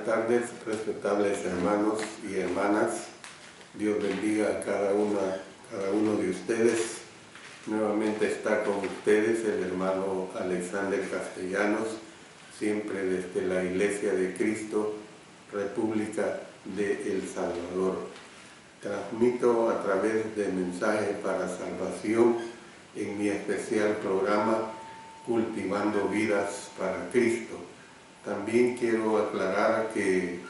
tardes, respetables hermanos y hermanas. Dios bendiga a cada uno de ustedes. Nuevamente está con ustedes el hermano Alexander Castellanos, siempre desde la Iglesia de Cristo, República de El Salvador. Transmito a través de Mensaje para Salvación en mi especial programa Cultivando Vidas para Cristo. También quiero aclarar que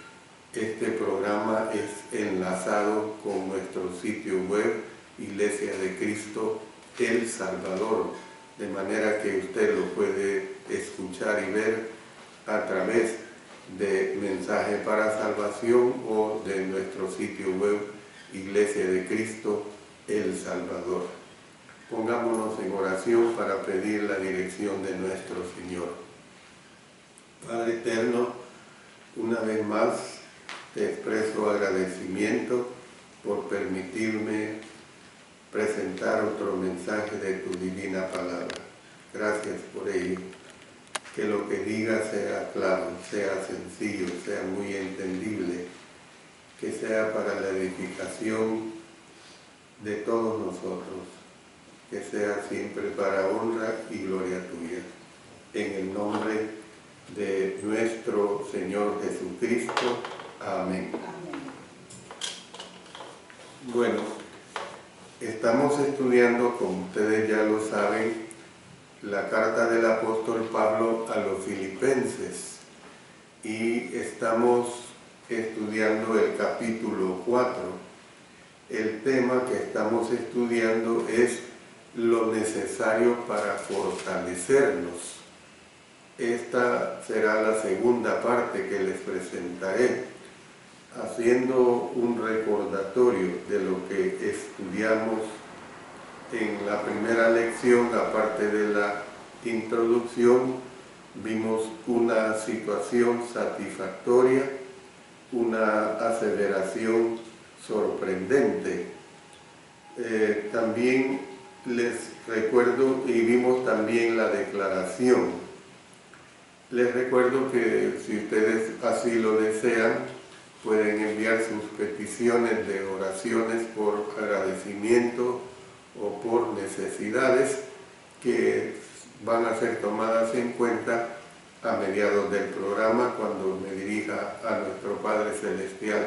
este programa es enlazado con nuestro sitio web Iglesia de Cristo El Salvador, de manera que usted lo puede escuchar y ver a través de Mensaje para Salvación o de nuestro sitio web Iglesia de Cristo El Salvador. Pongámonos en oración para pedir la dirección de nuestro Señor. Padre eterno, una vez más te expreso agradecimiento por permitirme presentar otro mensaje de tu divina palabra. Gracias por ello. Que lo que diga sea claro, sea sencillo, sea muy entendible, que sea para la edificación de todos nosotros, que sea siempre para honra y gloria tuya. En el nombre de nuestro Señor Jesucristo. Amén. Bueno, estamos estudiando, como ustedes ya lo saben, la carta del apóstol Pablo a los Filipenses y estamos estudiando el capítulo 4. El tema que estamos estudiando es lo necesario para fortalecernos. Esta será la segunda parte que les presentaré, haciendo un recordatorio de lo que estudiamos en la primera lección. Aparte de la introducción, vimos una situación satisfactoria, una aseveración sorprendente. También les recuerdo, y vimos también la declaración. Les recuerdo que si ustedes así lo desean, pueden enviar sus peticiones de oraciones por agradecimiento o por necesidades que van a ser tomadas en cuenta a mediados del programa cuando me dirija a nuestro Padre Celestial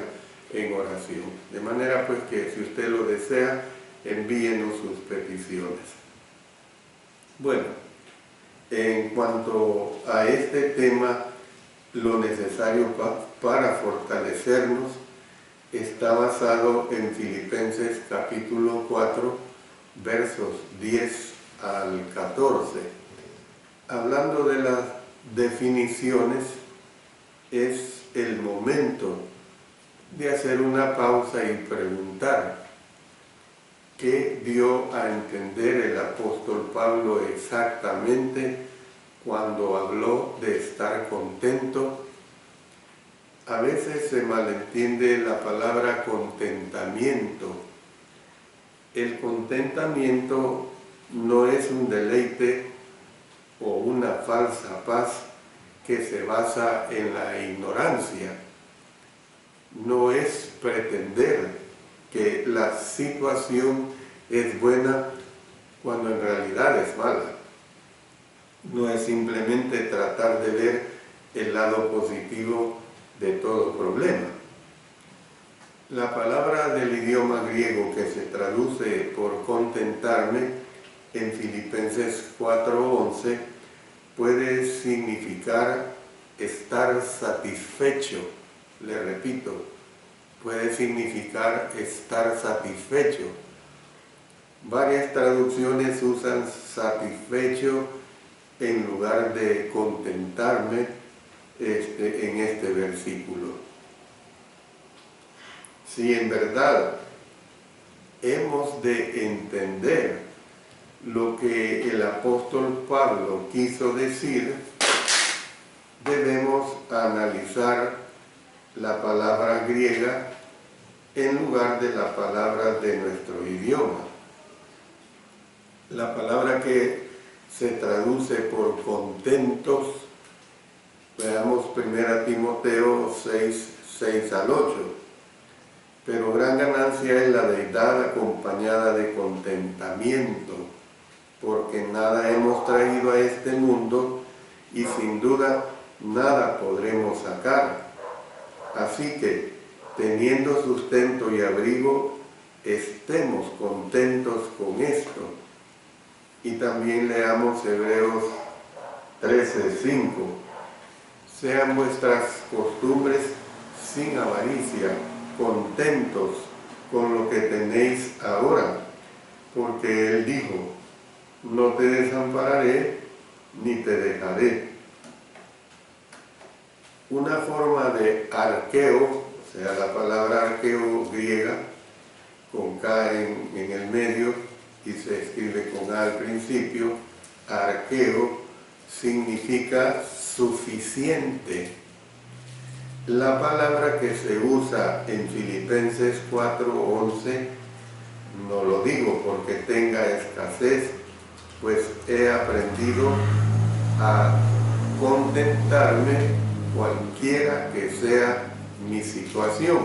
en oración. De manera pues que si usted lo desea, envíenos sus peticiones. Bueno, en cuanto a este tema, lo necesario para fortalecernos está basado en Filipenses capítulo 4, versos 10 al 14. Hablando de las definiciones, es el momento de hacer una pausa y preguntar ¿qué dio a entender el apóstol Pablo exactamente cuando habló de estar contento? A veces se malentiende la palabra contentamiento. El contentamiento no es un deleite o una falsa paz que se basa en la ignorancia. No es pretender que la situación es buena cuando en realidad es mala. No es simplemente tratar de ver el lado positivo de todo problema. La palabra del idioma griego que se traduce por contentarme en Filipenses 4:11 puede significar estar satisfecho. Le repito, puede significar estar satisfecho. Varias traducciones usan satisfecho en lugar de contentarme en este versículo. Si en verdad hemos de entender lo que el apóstol Pablo quiso decir, debemos analizar la palabra griega en lugar de la palabra de nuestro idioma. La palabra que se traduce por contentos Veamos 1 Timoteo 6, 6 al 8. Pero gran ganancia es la deidad acompañada de contentamiento, porque nada hemos traído a este mundo y sin duda nada podremos sacar. Así que, teniendo sustento y abrigo, estemos contentos con esto. Y también leamos Hebreos 13:5. Sean vuestras costumbres sin avaricia, contentos con lo que tenéis ahora, porque Él dijo, no te desampararé ni te dejaré. Una forma de arqueo, o sea, la palabra arqueo griega, con K en el medio y se escribe con A al principio, arqueo significa suficiente. La palabra que se usa en Filipenses 4:11, no lo digo porque tenga escasez, pues he aprendido a contentarme cualquiera que sea mi situación.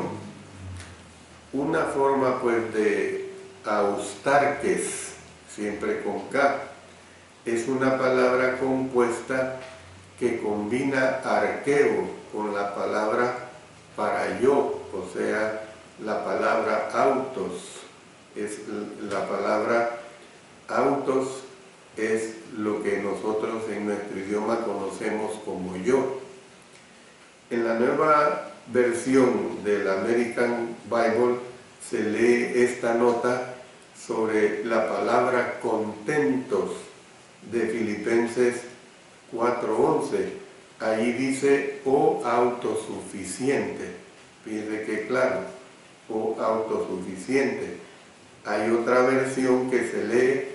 Una forma pues de austarques, siempre con K, es una palabra compuesta que combina arqueo con la palabra para yo, o sea, la palabra autos. La palabra autos es lo que nosotros en nuestro idioma conocemos como yo. En la nueva versión del American Bible se lee esta nota sobre la palabra contentos de Filipenses 4:11. Ahí dice, oh autosuficiente. Fíjense que claro, oh autosuficiente. Hay otra versión que se lee,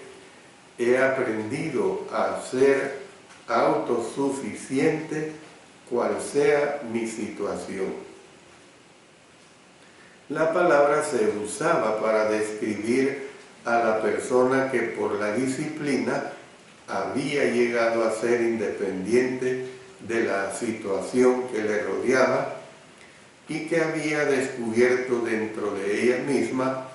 he aprendido a ser autosuficiente cual sea mi situación. La palabra se usaba para describir a la persona que por la disciplina había llegado a ser independiente de la situación que le rodeaba y que había descubierto dentro de ella misma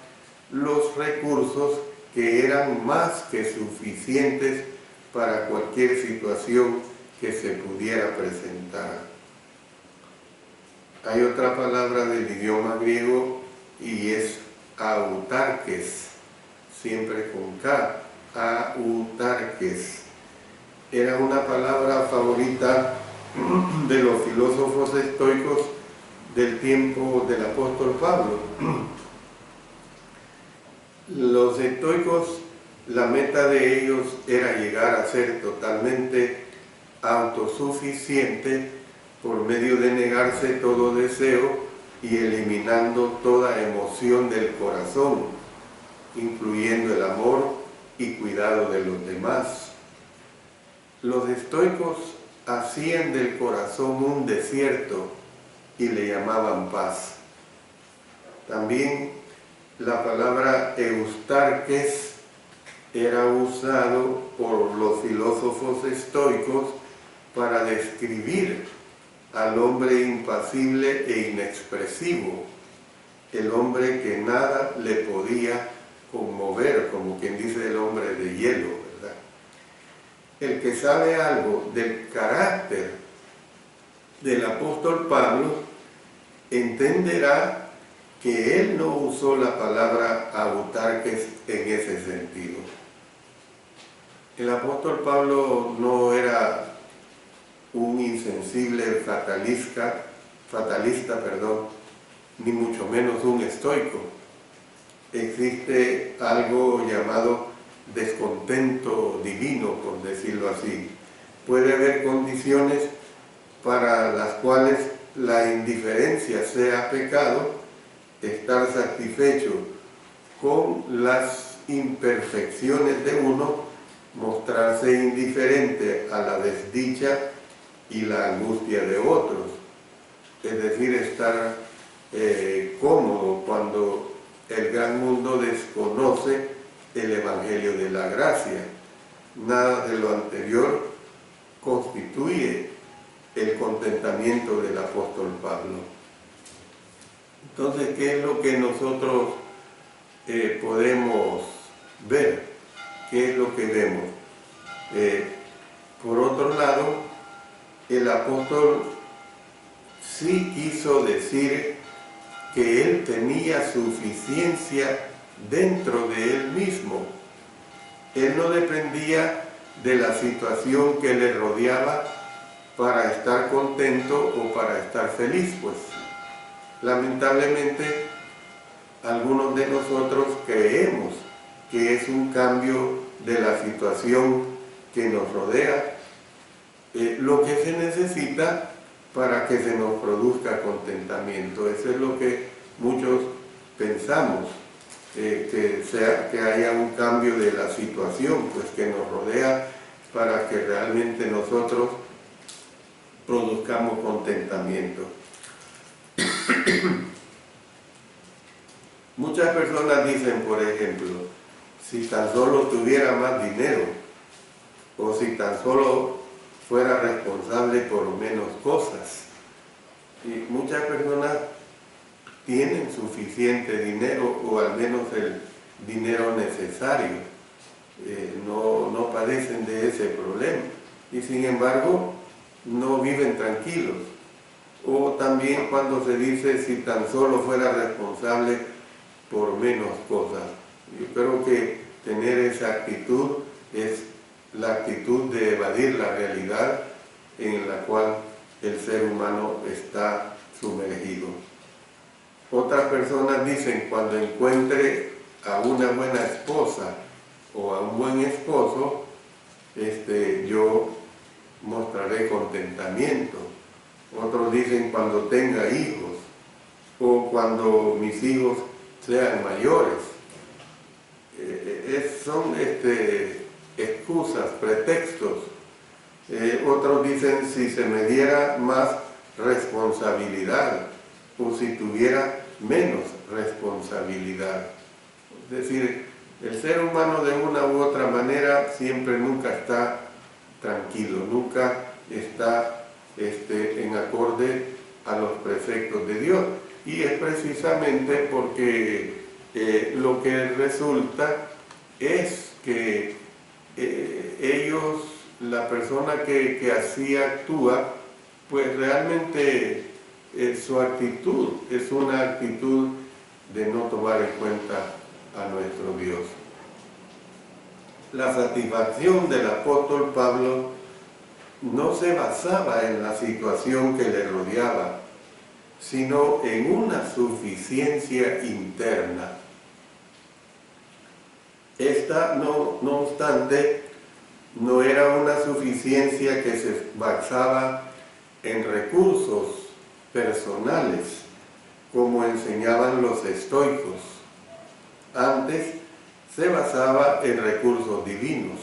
los recursos que eran más que suficientes para cualquier situación que se pudiera presentar. Hay otra palabra del idioma griego y es autarques, siempre con K, autarques. Era una palabra favorita de los filósofos estoicos del tiempo del apóstol Pablo. Los estoicos, la meta de ellos era llegar a ser totalmente autosuficiente por medio de negarse todo deseo y eliminando toda emoción del corazón, incluyendo el amor y cuidado de los demás. Los estoicos hacían del corazón un desierto y le llamaban paz. También la palabra eustarques era usado por los filósofos estoicos para describir al hombre impasible e inexpresivo, el hombre que nada le podía conmover, como quien dice el hombre de hielo, ¿verdad? El que sabe algo del carácter del apóstol Pablo entenderá que él no usó la palabra autarques en ese sentido. El apóstol Pablo no era un insensible fatalista, ni mucho menos un estoico. Existe algo llamado descontento divino, por decirlo así. Puede haber condiciones para las cuales la indiferencia sea pecado, estar satisfecho con las imperfecciones de uno, mostrarse indiferente a la desdicha y la angustia de otros, es decir, estar cómodo cuando el gran mundo desconoce el Evangelio de la gracia. Nada de lo anterior constituye el contentamiento del apóstol Pablo. Entonces, ¿qué es lo que nosotros podemos ver? ¿Qué es lo que vemos? Por otro lado, el apóstol sí quiso decir que él tenía suficiencia dentro de él mismo. Él no dependía de la situación que le rodeaba para estar contento o para estar feliz, pues. Lamentablemente, algunos de nosotros creemos que es un cambio de la situación que nos rodea lo que se necesita para que se nos produzca contentamiento. Eso es lo que muchos pensamos, que haya un cambio de la situación pues, que nos rodea para que realmente nosotros produzcamos contentamiento. Muchas personas dicen, por ejemplo, si tan solo tuviera más dinero, o si tan solo fuera responsable por menos cosas. Y muchas personas tienen suficiente dinero, o al menos el dinero necesario. No padecen de ese problema. Y sin embargo, no viven tranquilos. O también cuando se dice, si tan solo fuera responsable por menos cosas. Yo creo que tener esa actitud es la actitud de evadir la realidad en la cual el ser humano está sumergido. Otras personas dicen, cuando encuentre a una buena esposa o a un buen esposo, yo mostraré contentamiento. Otros dicen, cuando tenga hijos o cuando mis hijos sean mayores. Son excusas, pretextos. Otros dicen, si se me diera más responsabilidad o si tuviera menos responsabilidad. Es decir, el ser humano de una u otra manera siempre nunca está tranquilo, nunca está en acorde a los preceptos de Dios. Y es precisamente porque lo que resulta es que ellos, la persona que así actúa, pues realmente su actitud es una actitud de no tomar en cuenta a nuestro Dios. La satisfacción del apóstol Pablo no se basaba en la situación que le rodeaba, sino en una suficiencia interna. Esta, no obstante, no era una suficiencia que se basaba en recursos personales, como enseñaban los estoicos. Antes se basaba en recursos divinos.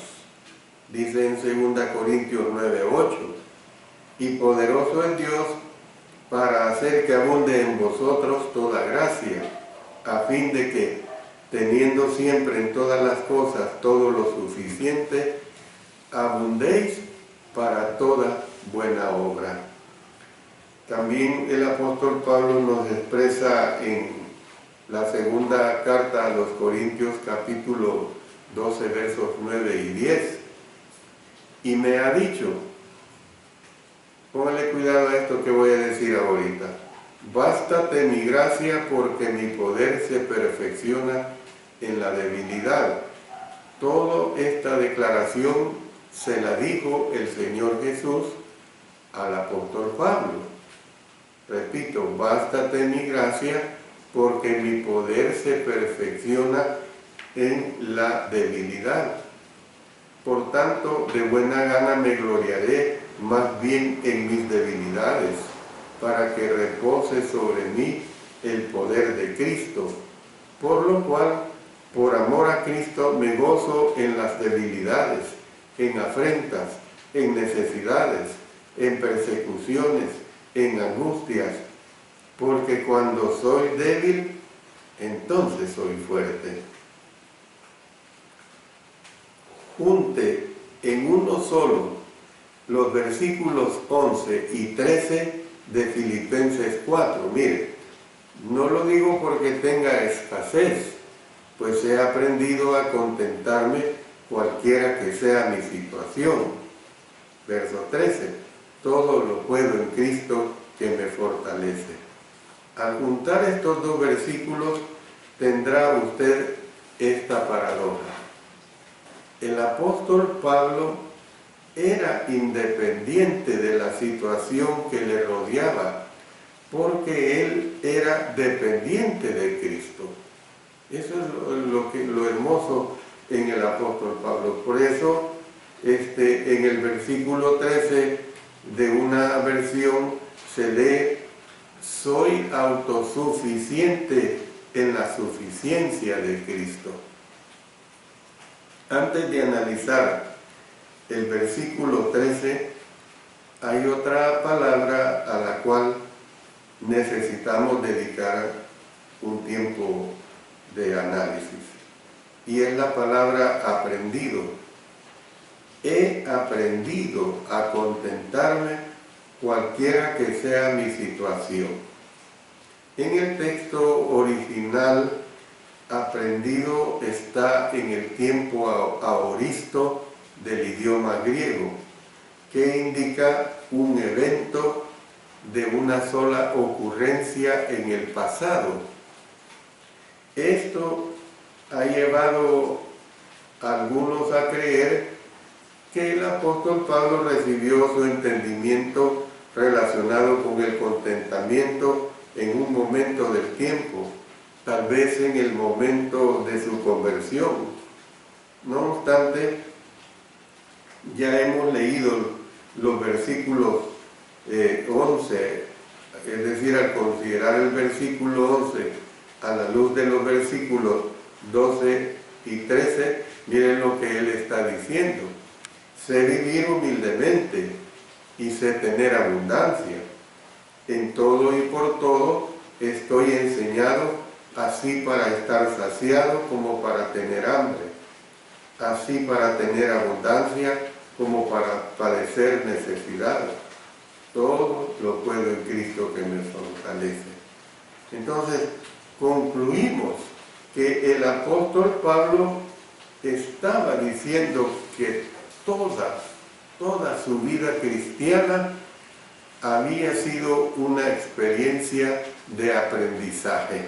Dice en 2 Corintios 9:8, y poderoso es Dios para hacer que abunde en vosotros toda gracia, a fin de que, teniendo siempre en todas las cosas todo lo suficiente, abundéis para toda buena obra. También el apóstol Pablo nos expresa en la segunda carta a los Corintios, capítulo 12, versos 9 y 10, y me ha dicho, póngale cuidado a esto que voy a decir ahorita, bástate mi gracia porque mi poder se perfecciona en la debilidad. Toda esta declaración se la dijo el Señor Jesús al apóstol Pablo. Repito, bástate mi gracia porque mi poder se perfecciona en la debilidad. Por tanto, de buena gana me gloriaré más bien en mis debilidades, para que repose sobre mí el poder de Cristo. Por lo cual, por amor a Cristo, me gozo en las debilidades, en afrentas, en necesidades, en persecuciones, en angustias, porque cuando soy débil, entonces soy fuerte. Junte en uno solo los versículos 11 y 13 de Filipenses 4. Mire, no lo digo porque tenga escasez, pues he aprendido a contentarme cualquiera que sea mi situación. Verso 13, todo lo puedo en Cristo que me fortalece. Al juntar estos dos versículos tendrá usted esta paradoja. El apóstol Pablo era independiente de la situación que le rodeaba, porque él era dependiente de Cristo. Eso es lo hermoso en el apóstol Pablo. Por eso, en el versículo 13 de una versión se lee: soy autosuficiente en la suficiencia de Cristo. Antes de analizar el versículo 13, hay otra palabra a la cual necesitamos dedicar un tiempo de análisis, y es la palabra aprendido. He aprendido a contentarme cualquiera que sea mi situación. En el texto original, aprendido está en el tiempo aoristo del idioma griego, que indica un evento de una sola ocurrencia en el pasado. Esto ha llevado a algunos a creer que el apóstol Pablo recibió su entendimiento relacionado con el contentamiento en un momento del tiempo, tal vez en el momento de su conversión. No obstante, ya hemos leído los versículos 11, es decir, al considerar el versículo 11 a la luz de los versículos 12 y 13, miren lo que él está diciendo: sé vivir humildemente y sé tener abundancia. En todo y por todo estoy enseñado, así para estar saciado como para tener hambre, así para tener abundancia como para padecer necesidad. Todo lo puedo en Cristo que me fortalece. Entonces, concluimos que el apóstol Pablo estaba diciendo que toda su vida cristiana había sido una experiencia de aprendizaje.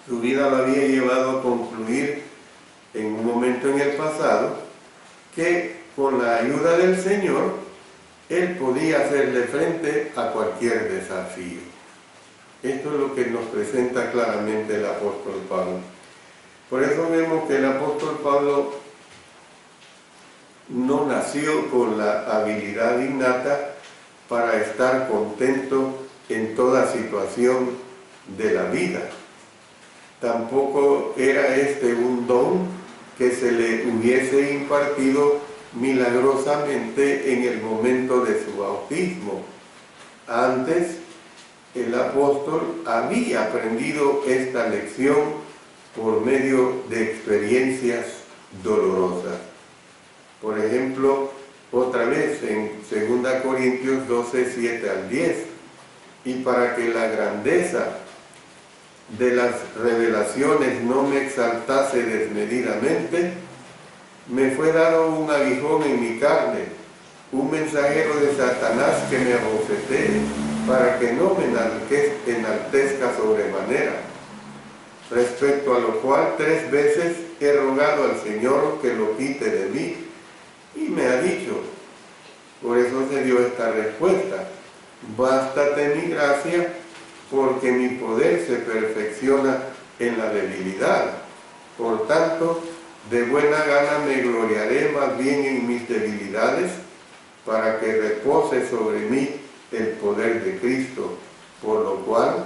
Su vida lo había llevado a concluir en un momento en el pasado que con la ayuda del Señor él podía hacerle frente a cualquier desafío. Esto es lo que nos presenta claramente el apóstol Pablo. Por eso vemos que el apóstol Pablo no nació con la habilidad innata para estar contento en toda situación de la vida. Tampoco era este un don que se le hubiese impartido milagrosamente en el momento de su bautismo. Antes, el apóstol había aprendido esta lección por medio de experiencias dolorosas. Por ejemplo, otra vez en 2 Corintios 12, 7 al 10, y para que la grandeza de las revelaciones no me exaltase desmedidamente, me fue dado un aguijón en mi carne, un mensajero de Satanás que me abofetee, para que no me enaltezca sobremanera. Respecto a lo cual 3 veces he rogado al Señor que lo quite de mí, y me ha dicho, por eso se dio esta respuesta: bástate mi gracia, porque mi poder se perfecciona en la debilidad. Por tanto, de buena gana me gloriaré más bien en mis debilidades, para que repose sobre mí el poder de Cristo. Por lo cual,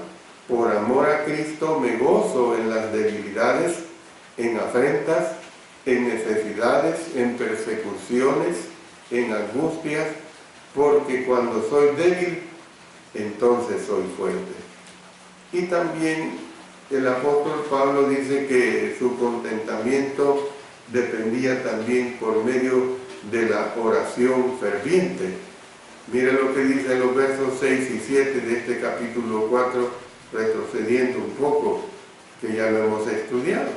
por amor a Cristo, me gozo en las debilidades, en afrentas, en necesidades, en persecuciones, en angustias, porque cuando soy débil, entonces soy fuerte. Y también el apóstol Pablo dice que su contentamiento dependía también por medio de la oración ferviente. Mire lo que dice los versos 6 y 7 de este capítulo 4, retrocediendo un poco, que ya lo hemos estudiado.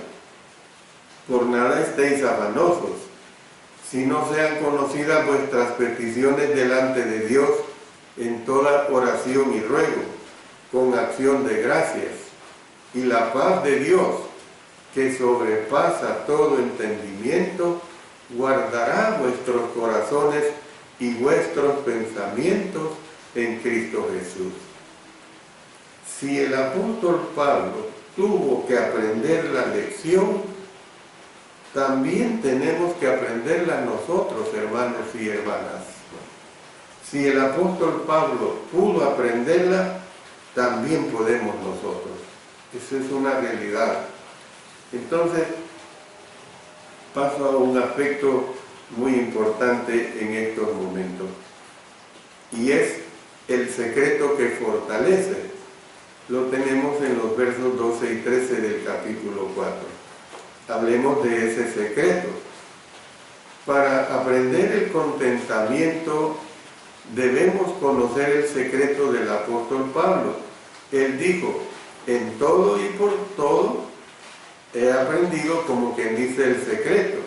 Por nada estéis afanosos, si no sean conocidas vuestras peticiones delante de Dios en toda oración y ruego, con acción de gracias, y la paz de Dios, que sobrepasa todo entendimiento, guardará vuestros corazones y vuestros pensamientos en Cristo Jesús. Si el apóstol Pablo tuvo que aprender la lección, también tenemos que aprenderla nosotros, hermanos y hermanas. Si el apóstol Pablo pudo aprenderla, también podemos nosotros. Eso es una realidad. Entonces, paso a un aspecto muy importante en estos momentos, y es el secreto que fortalece. Lo tenemos en los versos 12 y 13 del capítulo 4. Hablemos de ese secreto. Para aprender el contentamiento debemos conocer el secreto del apóstol Pablo. Él dijo: en todo y por todo he aprendido, como quien dice, el secreto.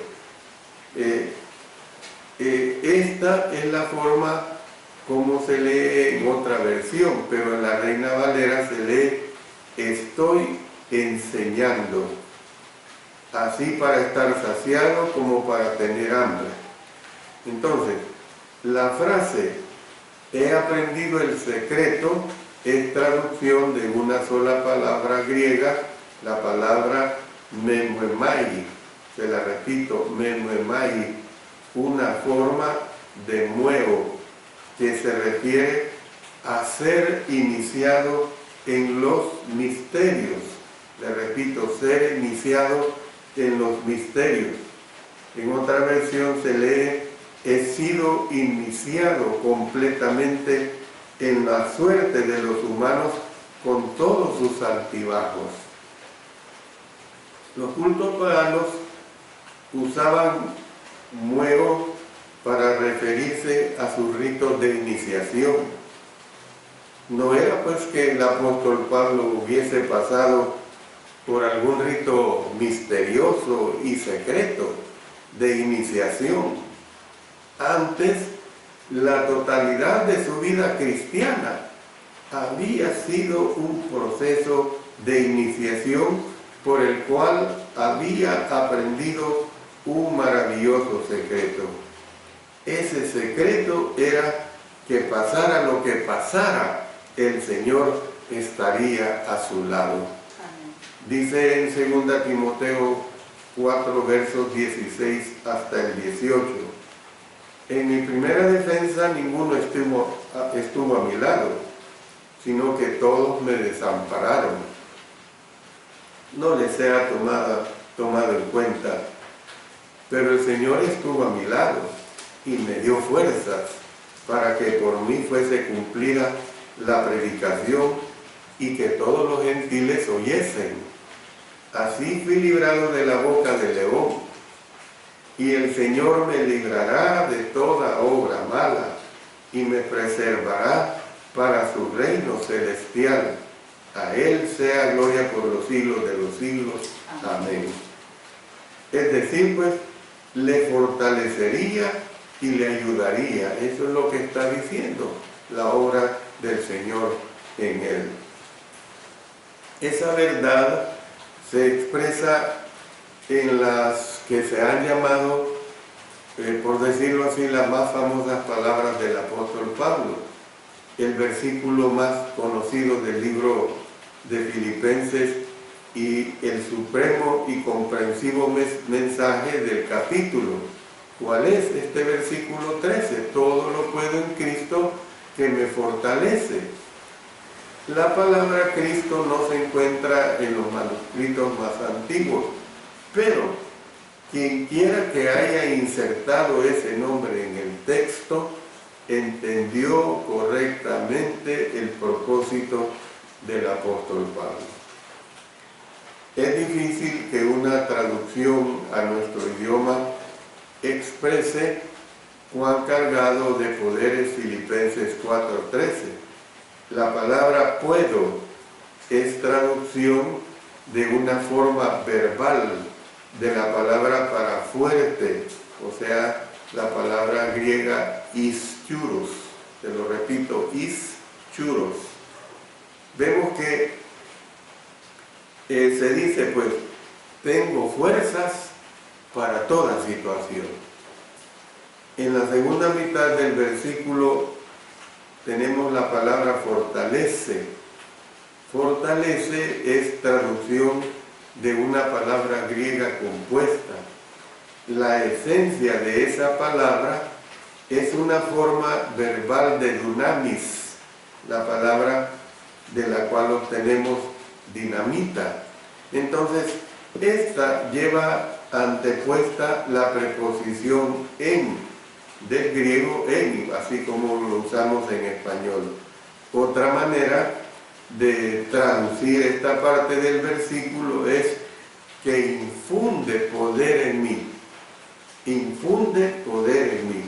Esta es la forma como se lee en otra versión, pero en la Reina Valera se lee: estoy enseñando, así para estar saciado como para tener hambre. Entonces, la frase he aprendido el secreto es traducción de una sola palabra griega, la palabra memoemai. Se la repito, memoemai, una forma de nuevo que se refiere a ser iniciado en los misterios. Le repito, ser iniciado en los misterios. En otra versión se lee: he sido iniciado completamente en la suerte de los humanos con todos sus altibajos. Los cultos paganos usaban muego para referirse a sus ritos de iniciación. No era pues que el apóstol Pablo hubiese pasado por algún rito misterioso y secreto de iniciación. Antes, la totalidad de su vida cristiana había sido un proceso de iniciación por el cual había aprendido un maravilloso secreto. Ese secreto era que pasara lo que pasara, el Señor estaría a su lado. Dice en 2 Timoteo 4, versos 16 hasta el 18: en mi primera defensa ninguno estuvo a mi lado, sino que todos me desampararon. No les sea tomado en cuenta, pero el Señor estuvo a mi lado y me dio fuerzas para que por mí fuese cumplida la predicación y que todos los gentiles oyesen. Así fui librado de la boca del león, y el Señor me librará de toda obra mala y me preservará para su reino celestial. A Él sea gloria por los siglos de los siglos. Amén. Es decir, pues, le fortalecería y le ayudaría. Eso es lo que está diciendo la obra del Señor en él. Esa verdad se expresa en las que se han llamado, por decirlo así, las más famosas palabras del apóstol Pablo. El versículo más conocido del libro de Filipenses y el supremo y comprensivo mensaje del capítulo. ¿Cuál es este versículo 13? Todo lo puedo en Cristo que me fortalece. La palabra Cristo no se encuentra en los manuscritos más antiguos, pero quien quiera que haya insertado ese nombre en el texto entendió correctamente el propósito del apóstol Pablo. Es difícil que una traducción a nuestro idioma exprese cuán cargado de poderes, Filipenses 4:13. La palabra puedo es traducción de una forma verbal de la palabra para fuerte, o sea, la palabra griega ischuros. Te lo repito, ischuros. Vemos que se dice, pues, tengo fuerzas para toda situación. En la segunda mitad del versículo tenemos la palabra fortalece. Fortalece es traducción de una palabra griega compuesta. La esencia de esa palabra es una forma verbal de dunamis, la palabra de la cual obtenemos dinamita. Entonces, esta lleva antepuesta la preposición en, del griego en, así como lo usamos en español. Otra manera de traducir esta parte del versículo es que infunde poder en mí. Infunde poder en mí.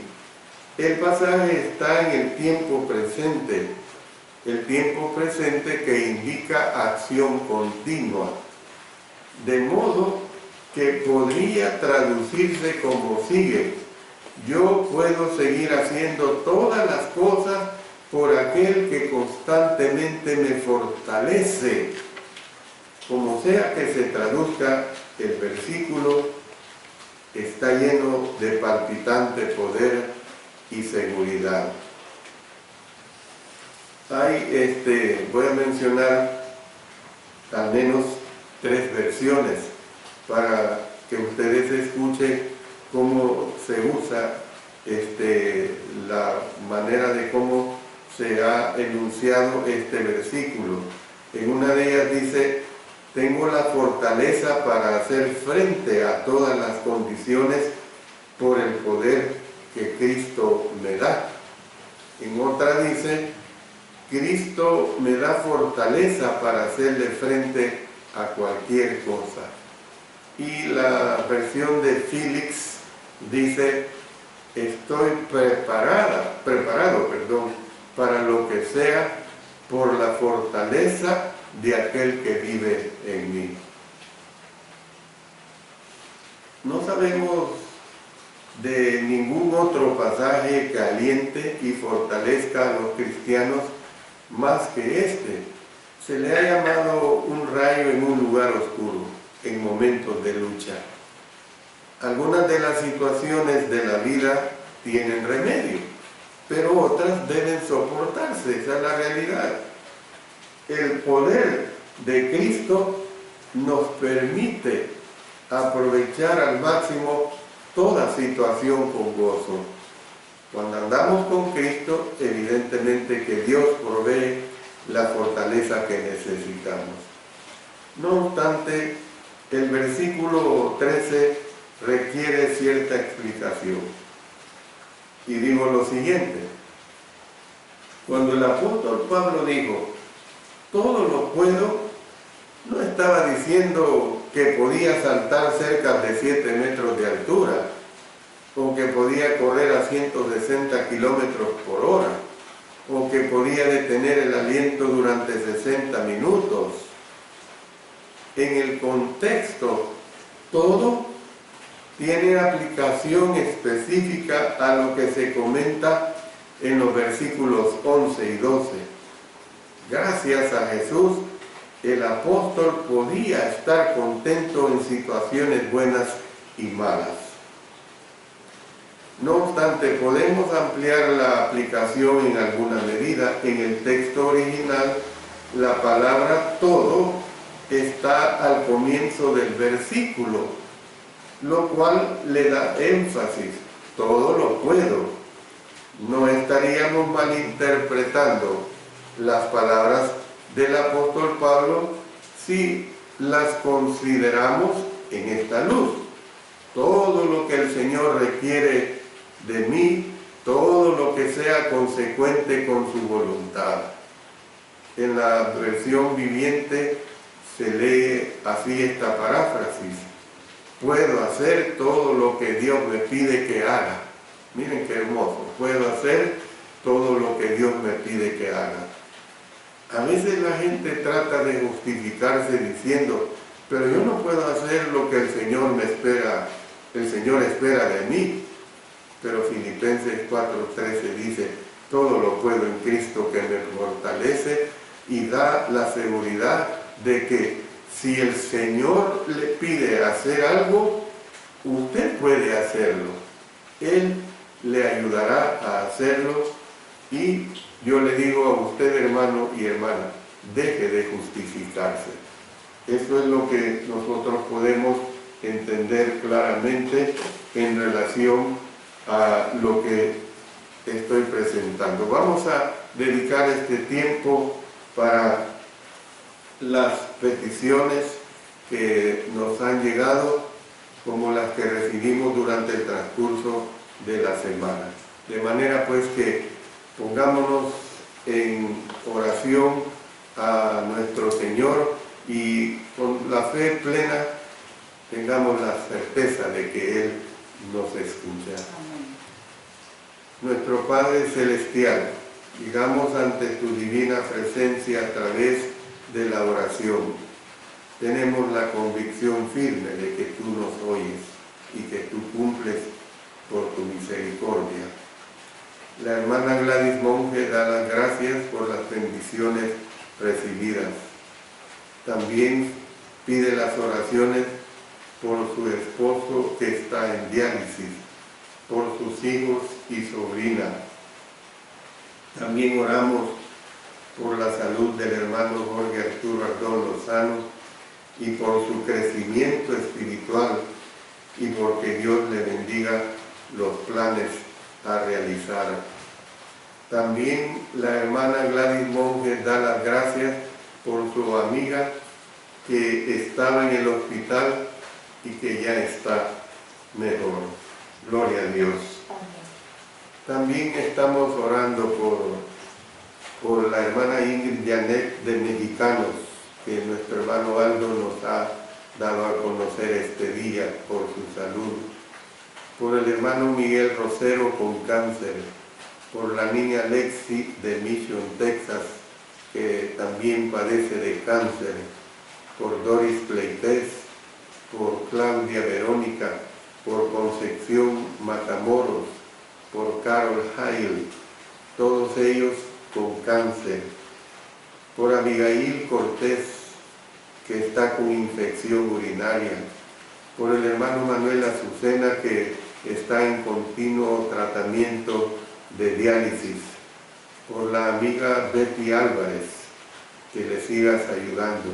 El pasaje está en el tiempo presente. El tiempo presente que indica acción continua. De modo que podría traducirse como sigue: yo puedo seguir haciendo todas las cosas por aquel que constantemente me fortalece. Como sea que se traduzca, el versículo está lleno de palpitante poder y seguridad. Voy a mencionar al menos 3 versiones para que ustedes escuchen cómo se usa la manera de cómo se ha enunciado este versículo. En una de ellas dice: tengo la fortaleza para hacer frente a todas las condiciones por el poder que Cristo me da. En otra dice: Cristo me da fortaleza para hacerle frente a cualquier cosa. Y la versión de Félix dice: estoy preparado, para lo que sea por la fortaleza de aquel que vive en mí. No sabemos de ningún otro pasaje que aliente y fortalezca a los cristianos más que este. Se le ha llamado un rayo en un lugar oscuro, en momentos de lucha. Algunas de las situaciones de la vida tienen remedio, pero otras deben soportarse, esa es la realidad. El poder de Cristo nos permite aprovechar al máximo toda situación con gozo. Cuando andamos con Cristo, evidentemente que Dios provee la fortaleza que necesitamos. No obstante, el versículo 13 requiere cierta explicación. Y digo lo siguiente: cuando el apóstol Pablo dijo, todo lo puedo, no estaba diciendo que podía saltar cerca de 7 metros de altura, o que podía correr a 160 kilómetros por hora, o que podía detener el aliento durante 60 minutos. En el contexto, todo tiene aplicación específica a lo que se comenta en los versículos 11 y 12. Gracias a Jesús, el apóstol podía estar contento en situaciones buenas y malas. No obstante, podemos ampliar la aplicación en alguna medida. En el texto original, la palabra todo está al comienzo del versículo, lo cual le da énfasis: todo lo puedo. No estaríamos malinterpretando las palabras del apóstol Pablo si las consideramos en esta luz. Todo lo que el Señor requiere de mí, todo lo que sea consecuente con su voluntad. En la versión viviente se lee así esta paráfrasis: puedo hacer todo lo que Dios me pide que haga. Miren qué hermoso. Puedo hacer todo lo que Dios me pide que haga. A veces la gente trata de justificarse diciendo, pero yo no puedo hacer lo que el Señor me espera, el Señor espera de mí. Pero Filipenses 4:13 dice, todo lo puedo en Cristo que me fortalece, y da la seguridad de que si el Señor le pide hacer algo, usted puede hacerlo. Él le ayudará a hacerlo, y yo le digo a usted, hermano y hermana, deje de justificarse. Eso es lo que nosotros podemos entender claramente en relación a lo que estoy presentando. Vamos a dedicar este tiempo para las peticiones que nos han llegado, como las que recibimos durante el transcurso de la semana. De manera pues que pongámonos en oración a nuestro Señor y con la fe plena tengamos la certeza de que Él nos escucha. Amén. Nuestro Padre Celestial, llegamos ante tu divina presencia a través de la oración. Tenemos la convicción firme de que tú nos oyes y que tú cumples por tu misericordia. La hermana Gladys Monge da las gracias por las bendiciones recibidas. También pide las oraciones por su esposo que está en diálisis, por sus hijos y sobrina. También oramos por la salud del hermano Jorge Arturo Ardón Lozano y por su crecimiento espiritual, y porque Dios le bendiga los planes a realizar. También la hermana Gladys Monge da las gracias por su amiga que estaba en el hospital y que ya está mejor. Gloria a Dios. También estamos orando por la hermana Ingrid Janet de Mexicanos, que nuestro hermano Aldo nos ha dado a conocer este día, por su salud. Por el hermano Miguel Rosero con cáncer, por la niña Lexi de Mission, Texas, que también padece de cáncer, por Doris Pleites, por Claudia Verónica, por Concepción Matamoros, por Carol Hail, todos ellos con cáncer, por Abigail Cortés, que está con infección urinaria, por el hermano Manuel Azucena, que está en continuo tratamiento de diálisis, por la amiga Betty Álvarez, que le sigas ayudando,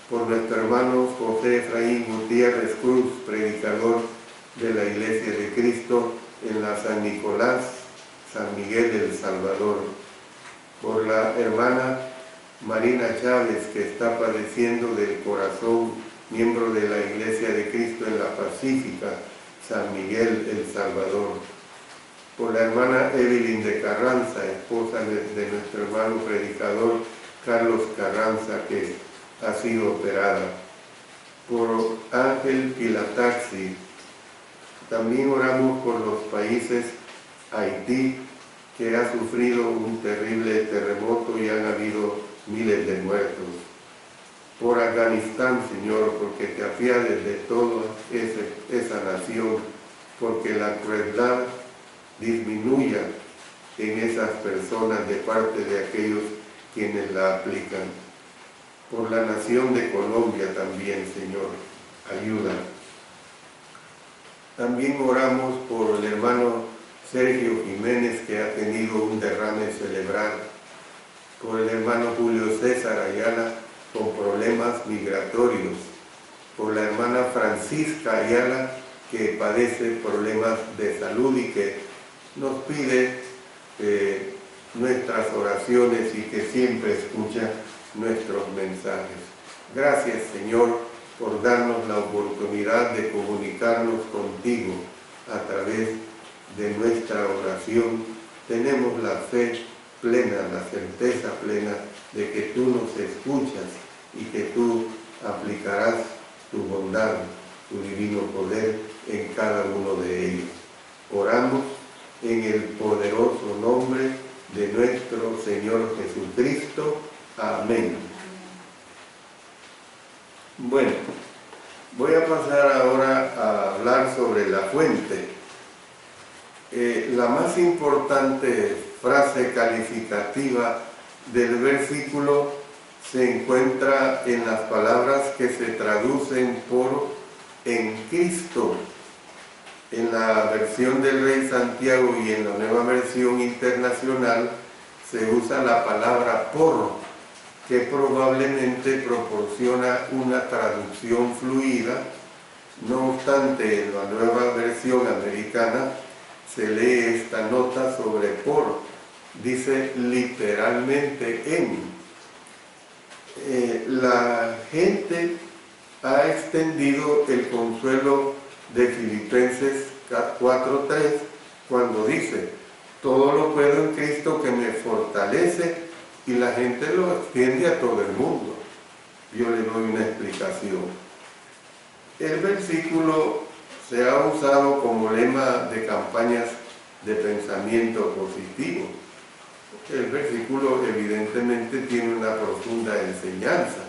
por nuestro hermano José Efraín Gutiérrez Cruz, predicador de la Iglesia de Cristo en la San Nicolás, San Miguel del Salvador, por la hermana Marina Chávez, que está padeciendo del corazón, miembro de la Iglesia de Cristo en la Pacífica, San Miguel El Salvador, por la hermana Evelyn de Carranza, esposa de nuestro hermano predicador Carlos Carranza, que ha sido operada, por Ángel Pilataxi. También oramos por los países Haití, que ha sufrido un terrible terremoto y han habido miles de muertos. Por Afganistán, Señor, porque te apiades de toda esa nación, porque la crueldad disminuya en esas personas de parte de aquellos quienes la aplican. Por la nación de Colombia también, Señor, ayuda. También oramos por el hermano Sergio Jiménez, que ha tenido un derrame cerebral, por el hermano Julio César Ayala con problemas migratorios, por la hermana Francisca Ayala, que padece problemas de salud y que nos pide nuestras oraciones y que siempre escucha nuestros mensajes. Gracias, Señor, por darnos la oportunidad de comunicarnos contigo a través de nuestra oración. Tenemos la fe plena, la certeza plena de que tú nos escuchas y que tú aplicarás tu bondad, tu divino poder en cada uno de ellos. Oramos en el poderoso nombre de nuestro Señor Jesucristo. Amén. Bueno, voy a pasar ahora a hablar sobre la fuente. La más importante frase calificativa del versículo se encuentra en las palabras que se traducen por en Cristo. En la versión del Rey Santiago y en la Nueva Versión Internacional se usa la palabra por, que probablemente proporciona una traducción fluida. No obstante, en la Nueva Versión Americana se lee esta nota sobre por. Dice literalmente en. La gente ha extendido el consuelo de Filipenses 4:3 cuando dice: todo lo puedo en Cristo que me fortalece, y la gente lo extiende a todo el mundo. Yo le doy una explicación. El versículo se ha usado como lema de campañas de pensamiento positivo. El versículo evidentemente tiene una profunda enseñanza.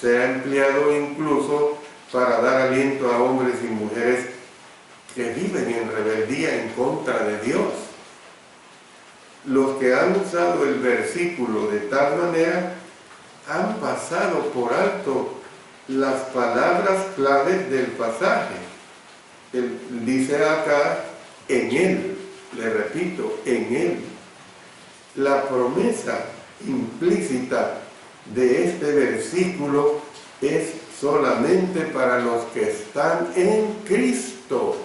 Se ha empleado incluso para dar aliento a hombres y mujeres que viven en rebeldía en contra de Dios. Los que han usado el versículo de tal manera han pasado por alto las palabras claves del pasaje. Él dice acá, en Él, le repito, en Él. La promesa implícita de este versículo es solamente para los que están en Cristo,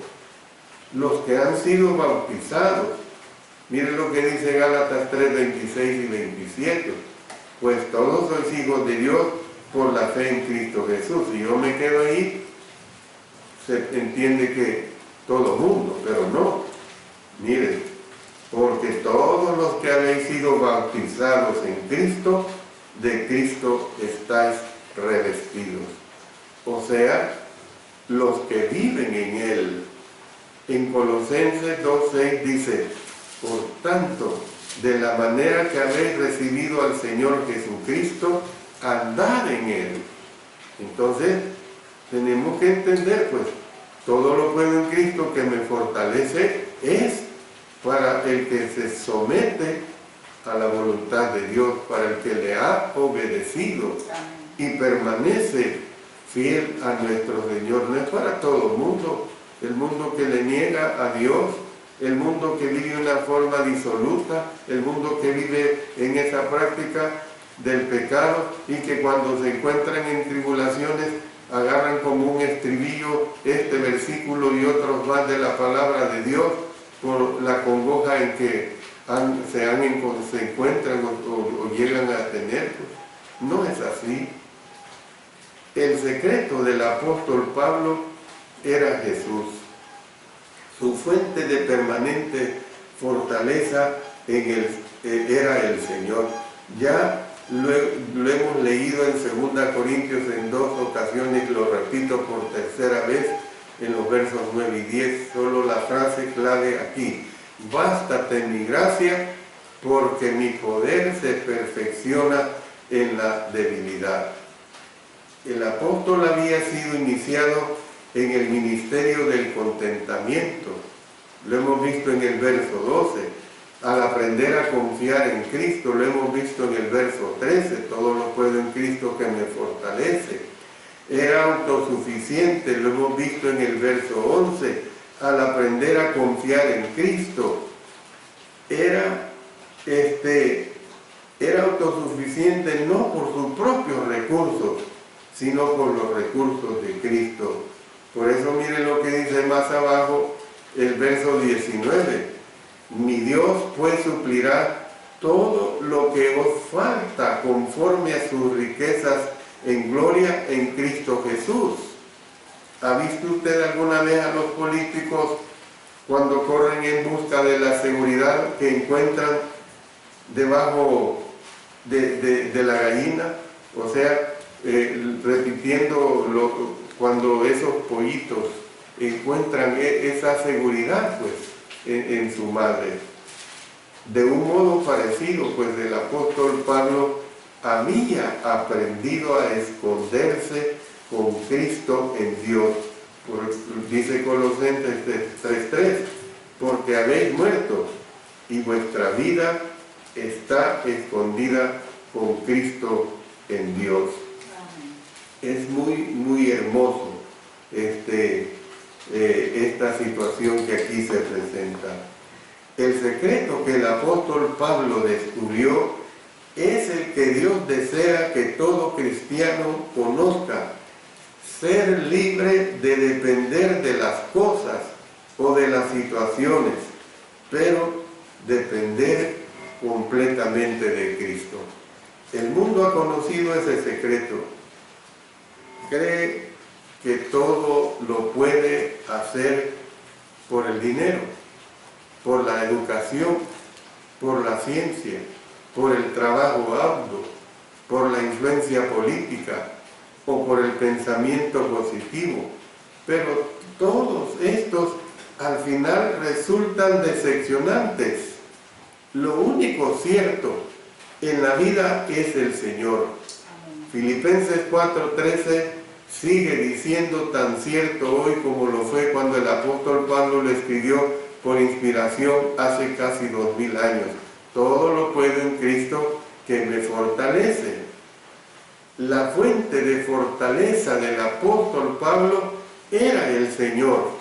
los que han sido bautizados. Miren lo que dice Gálatas 3:26 y 27. Pues todos sois hijos de Dios por la fe en Cristo Jesús. Si yo me quedo ahí, se entiende que todo mundo, pero no. Miren, porque todos los que habéis sido bautizados en Cristo, de Cristo estáis revestidos. O sea, los que viven en Él. En Colosenses 2:6 dice: por tanto, de la manera que habéis recibido al Señor Jesucristo, andad en Él. Entonces, tenemos que entender, pues, todo lo puedo en Cristo que me fortalece, es para el que se somete a la voluntad de Dios, para el que le ha obedecido y permanece fiel a nuestro Señor. No es para todo el mundo que le niega a Dios, el mundo que vive de una forma disoluta, el mundo que vive en esa práctica del pecado y que cuando se encuentran en tribulaciones agarran como un estribillo este versículo y otros más de la palabra de Dios por la congoja en que se encuentran o llegan a tener. Pues, no es así. El secreto del apóstol Pablo era Jesús. Su fuente de permanente fortaleza era el Señor. Ya lo hemos leído en 2 Corintios en 2 ocasiones, lo repito por tercera vez, en los versos 9 y 10, solo la frase clave aquí: bástate mi gracia, porque mi poder se perfecciona en la debilidad. El apóstol había sido iniciado en el ministerio del contentamiento. Lo hemos visto en el verso 12. Al aprender a confiar en Cristo, lo hemos visto en el verso 13. Todo lo puedo en Cristo que me fortalece. Era autosuficiente, lo hemos visto en el verso 11. Al aprender a confiar en Cristo, era autosuficiente no por sus propios recursos, sino por los recursos de Cristo. Por eso miren lo que dice más abajo el verso 19. Mi Dios pues suplirá todo lo que os falta conforme a sus riquezas en gloria en Cristo Jesús. ¿Ha visto usted alguna vez a los políticos cuando corren en busca de la seguridad que encuentran debajo de la gallina? O sea, repitiendo cuando esos pollitos encuentran esa seguridad, pues en su madre. De un modo parecido, pues el apóstol Pablo había aprendido a esconderse con Cristo en Dios. Dice Colosenses 3:3, porque habéis muerto y vuestra vida está escondida con Cristo en Dios. Es muy hermoso esta situación que aquí se presenta. El secreto que el apóstol Pablo descubrió es el que Dios desea que todo cristiano conozca: ser libre de depender de las cosas o de las situaciones, pero depender completamente de Cristo. El mundo ha conocido ese secreto. Cree que todo lo puede hacer por el dinero, por la educación, por la ciencia, por el trabajo arduo, por la influencia política o por el pensamiento positivo. Pero todos estos al final resultan decepcionantes. Lo único cierto en la vida es el Señor. Filipenses 4:13 sigue diciendo tan cierto hoy como lo fue cuando el apóstol Pablo lo escribió por inspiración hace casi 2000 años. Todo lo puedo en Cristo que me fortalece. La fuente de fortaleza del apóstol Pablo era el Señor,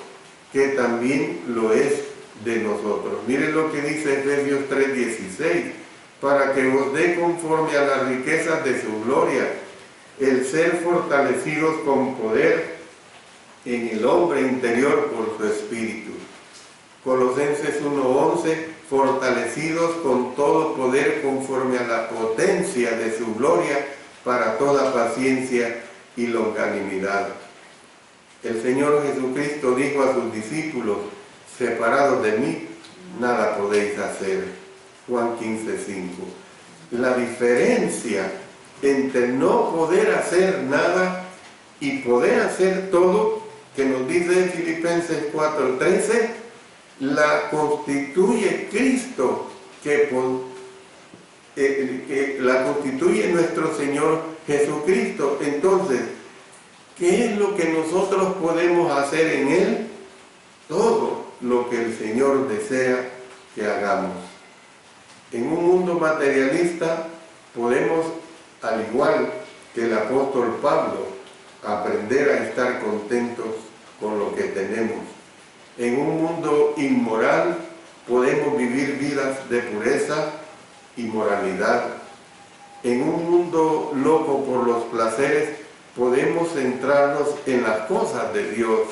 que también lo es de nosotros. Miren lo que dice Efesios 3:16, para que os dé conforme a las riquezas de su gloria, el ser fortalecidos con poder en el hombre interior por su espíritu. Colosenses 1:11, fortalecidos con todo poder conforme a la potencia de su gloria para toda paciencia y longanimidad. El Señor Jesucristo dijo a sus discípulos: separados de mí, nada podéis hacer. Juan 15:5. La diferencia entre no poder hacer nada y poder hacer todo, que nos dice en Filipenses 4:13, la constituye Cristo, que la constituye nuestro Señor Jesucristo. Entonces, ¿qué es lo que nosotros podemos hacer en Él? Todo lo que el Señor desea que hagamos. En un mundo materialista podemos, al igual que el apóstol Pablo, aprender a estar contentos con lo que tenemos. En un mundo inmoral podemos vivir vidas de pureza y moralidad. En un mundo loco por los placeres podemos centrarnos en las cosas de Dios.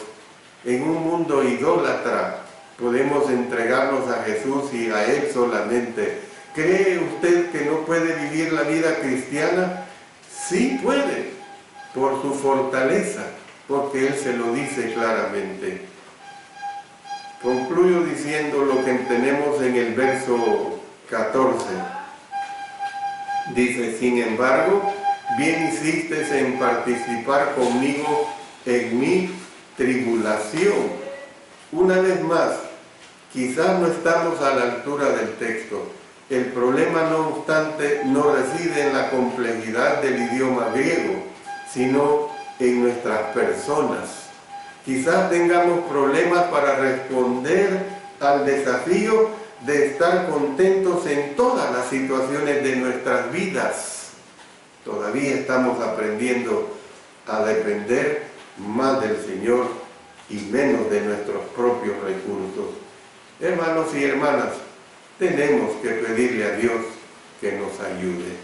En un mundo idólatra podemos entregarnos a Jesús y a Él solamente. ¿Cree usted que no puede vivir la vida cristiana? Sí puede, por su fortaleza, porque Él se lo dice claramente. Concluyo diciendo lo que tenemos en el verso 14. Dice: sin embargo, bien hiciste en participar conmigo en mi tribulación. Una vez más, quizás no estamos a la altura del texto. El problema, no obstante, no reside en la complejidad del idioma griego, sino en nuestras personas. Quizás tengamos problemas para responder al desafío de estar contentos en todas las situaciones de nuestras vidas. Todavía estamos aprendiendo a depender más del Señor y menos de nuestros propios recursos. Hermanos y hermanas, tenemos que pedirle a Dios que nos ayude.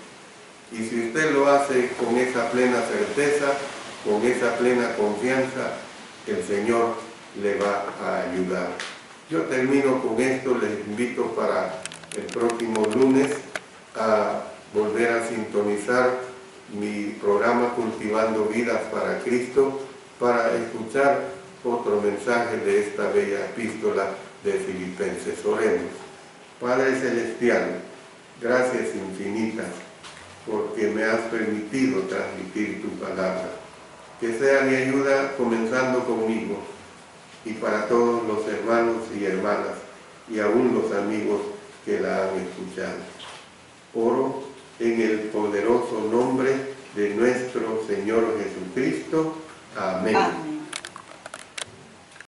Y si usted lo hace con esa plena certeza, con esa plena confianza, el Señor le va a ayudar. Yo termino con esto. Les invito para el próximo lunes a volver a sintonizar mi programa Cultivando Vidas para Cristo, para escuchar otro mensaje de esta bella epístola de Filipenses. Oremos. Padre Celestial, gracias infinitas porque me has permitido transmitir tu palabra. Que sea mi ayuda comenzando conmigo y para todos los hermanos y hermanas y aún los amigos que la han escuchado. Oro en el poderoso nombre de nuestro Señor Jesucristo. Amén.